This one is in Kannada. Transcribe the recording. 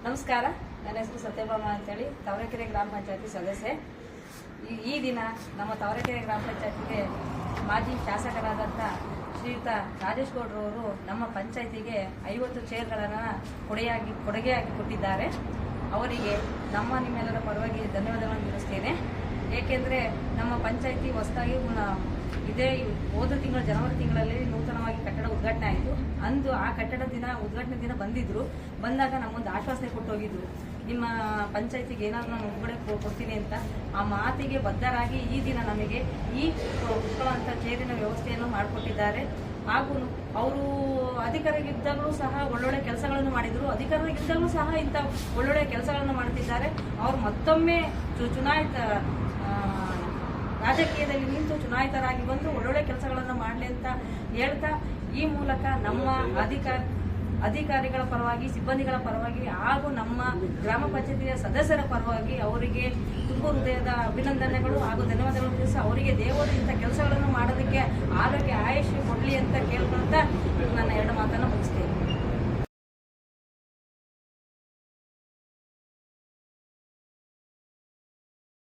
ನಮಸ್ಕಾರ. ನನ್ನ ಹೆಸರು ಸತ್ಯಭಾಮ ಅಂತೇಳಿ ತಾವರೆಕೆರೆ ಗ್ರಾಮ ಪಂಚಾಯತಿ ಸದಸ್ಯೆ. ಈ ದಿನ ನಮ್ಮ ತಾವರೆಕೆರೆ ಗ್ರಾಮ ಪಂಚಾಯತಿಗೆ ಮಾಜಿ ಶಾಸಕರಾದಂಥ ಶ್ರೀಯುತ ರಾಜೇಶ್ ಗೌಡ್ರವರು ನಮ್ಮ ಪಂಚಾಯತಿಗೆ 50 ಚೇರ್ಗಳನ್ನು ಕೊಡುಗೆಯಾಗಿ ಕೊಟ್ಟಿದ್ದಾರೆ. ಅವರಿಗೆ ನಿಮ್ಮೆಲ್ಲರ ಪರವಾಗಿ ಧನ್ಯವಾದಗಳನ್ನು ತಿಳಿಸ್ತೇನೆ. ಏಕೆಂದರೆ ನಮ್ಮ ಪಂಚಾಯತಿ ಹೊಸದಾಗಿ ಇದೇ ಹೋದ ತಿಂಗಳು ಜನವರಿ ತಿಂಗಳಲ್ಲಿ ನೂತನವಾಗಿ ಕಟ್ಟಡ ಉದ್ಘಾಟನೆ ಆಯಿತು. ಅಂದು ಆ ಕಟ್ಟಡ ಉದ್ಘಾಟನೆ ದಿನ ಬಂದಾಗ ನಮ್ಮೊಂದು ಆಶ್ವಾಸನೆ ಕೊಟ್ಟು ಹೋಗಿದ್ರು, ನಿಮ್ಮ ಪಂಚಾಯತಿಗೆ ಏನಾದರೂ ನಾನು ಒಳಗಡೆ ಕೊಡ್ತೀನಿ ಅಂತ. ಆ ಮಾತಿಗೆ ಬದ್ಧರಾಗಿ ಈ ದಿನ ನಮಗೆ ಈ ಕುತ್ಕೊಳ್ಳುವಂಥ ಚೇರಿನ ವ್ಯವಸ್ಥೆಯನ್ನು ಮಾಡಿಕೊಟ್ಟಿದ್ದಾರೆ. ಹಾಗೂ ಅವರು ಅಧಿಕಾರಿಗಿದ್ದಾಗಲೂ ಸಹ ಒಳ್ಳೊಳ್ಳೆ ಕೆಲಸಗಳನ್ನು ಮಾಡಿದರು. ಅಧಿಕಾರಿಗಿದ್ದಾಗಲೂ ಸಹ ಇಂಥ ಒಳ್ಳೊಳ್ಳೆ ಕೆಲಸಗಳನ್ನು ಮಾಡುತ್ತಿದ್ದಾರೆ. ಅವರು ಮತ್ತೊಮ್ಮೆ ಚುನಾಯಿತ ರಾಜಕೀಯದಲ್ಲಿ ನಿಂತು ಚುನಾಯಿತರಾಗಿ ಬಂದು ಒಳ್ಳೊಳ್ಳೆ ಕೆಲಸಗಳನ್ನು ಮಾಡಲಿ ಅಂತ ಹೇಳ್ತಾ, ಈ ಮೂಲಕ ನಮ್ಮ ಅಧಿಕಾರಿಗಳ ಪರವಾಗಿ, ಸಿಬ್ಬಂದಿಗಳ ಪರವಾಗಿ ಹಾಗೂ ನಮ್ಮ ಗ್ರಾಮ ಪಂಚಾಯತಿಯ ಸದಸ್ಯರ ಪರವಾಗಿ ಅವರಿಗೆ ತುಂಬ ಹೃದಯದ ಅಭಿನಂದನೆಗಳು ಹಾಗೂ ಧನ್ಯವಾದಗಳು ತಿಳಿಸಿ, ಅವರಿಗೆ ದೇವರು ಇಂಥ ಕೆಲಸಗಳನ್ನು ಮಾಡೋದಕ್ಕೆ ಆರೋಗ್ಯ ಆಯುಷ್ಯ ಕೊಡಲಿ ಅಂತ ಕೇಳ್ಕೊಂತ ನನ್ನ 2 ಮಾತನ್ನು ಮುಗಿಸ್ತೇನೆ.